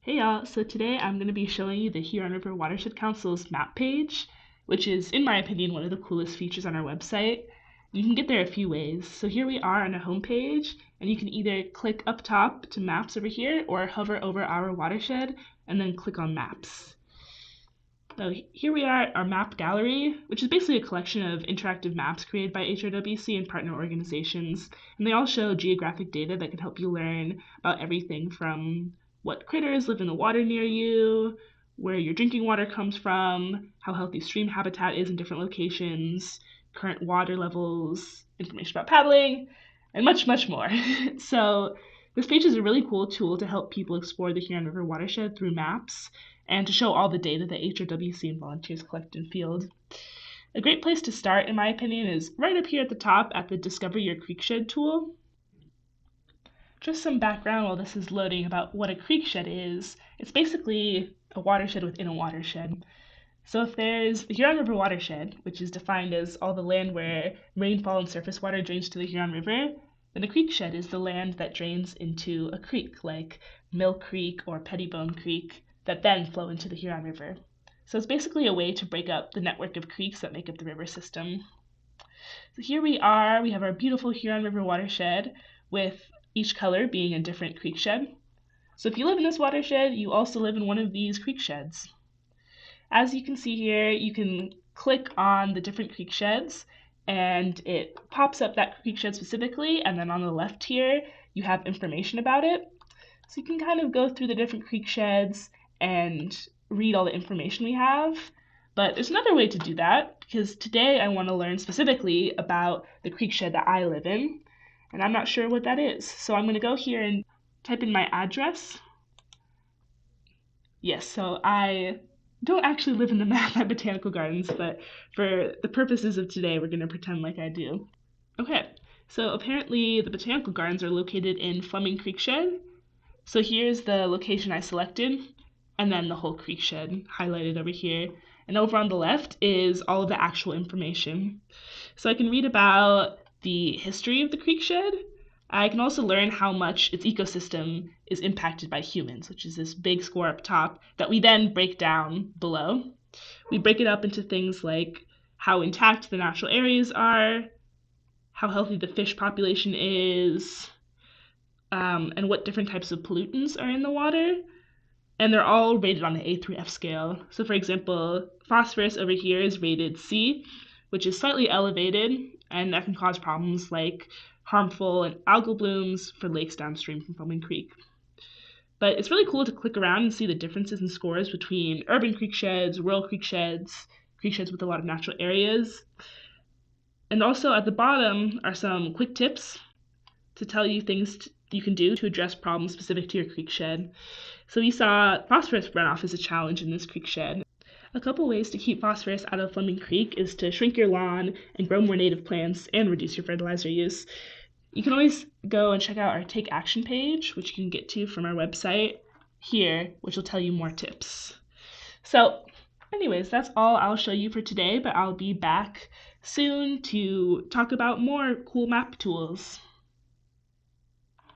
Hey y'all, so today I'm going to be showing you the Huron River Watershed Council's map page, which is, in my opinion, one of the coolest features on our website. You can get there a few ways. So here we are on our homepage, and you can either click up top to maps over here, or hover over our watershed, and then click on maps. So here we are at our map gallery, which is basically a collection of interactive maps created by HRWC and partner organizations, and they all show geographic data that can help you learn about everything from what critters live in the water near you, where your drinking water comes from, how healthy stream habitat is in different locations, current water levels, information about paddling, and much, much more. So this page is a really cool tool to help people explore the Huron River watershed through maps and to show all the data that HRWC and volunteers collect and field. A great place to start, in my opinion, is right up here at the top at the Discover Your Creekshed tool. Just some background while this is loading about what a creekshed is. It's basically a watershed within a watershed. So if there's the Huron River watershed, which is defined as all the land where rainfall and surface water drains to the Huron River, then a creekshed is the land that drains into a creek, like Mill Creek or Pettibone Creek, that then flow into the Huron River. So it's basically a way to break up the network of creeks that make up the river system. So here we are, we have our beautiful Huron River watershed with each color being a different creekshed. So if you live in this watershed, you also live in one of these creeksheds. As you can see here, you can click on the different creeksheds and it pops up that creekshed specifically, and then on the left here, you have information about it. So you can kind of go through the different creeksheds and read all the information we have. But there's another way to do that, because today I want to learn specifically about the creekshed that I live in, and I'm not sure what that is. So I'm going to go here and type in my address. Yes, so I don't actually live in the map at Botanical Gardens, but for the purposes of today, we're going to pretend like I do. Okay, so apparently the Botanical Gardens are located in Fleming Creekshed. So here's the location I selected, and then the whole creekshed highlighted over here. And over on the left is all of the actual information. So I can read about the history of the creekshed. I can also learn how much its ecosystem is impacted by humans, which is this big score up top that we then break down below. We break it up into things like how intact the natural areas are, how healthy the fish population is, and what different types of pollutants are in the water. And they're all rated on the A through F scale. So for example, phosphorus over here is rated C, which is slightly elevated, and that can cause problems like harmful algal blooms for lakes downstream from Fleming Creek. But it's really cool to click around and see the differences in scores between urban creeksheds, rural creeksheds, creeksheds with a lot of natural areas. And also at the bottom are some quick tips to tell you things you can do to address problems specific to your creekshed. So we saw phosphorus runoff as a challenge in this creekshed. A couple ways to keep phosphorus out of Fleming Creek is to shrink your lawn and grow more native plants and reduce your fertilizer use. You can always go and check out our Take Action page, which you can get to from our website here, which will tell you more tips. So anyways, that's all I'll show you for today, but I'll be back soon to talk about more cool map tools.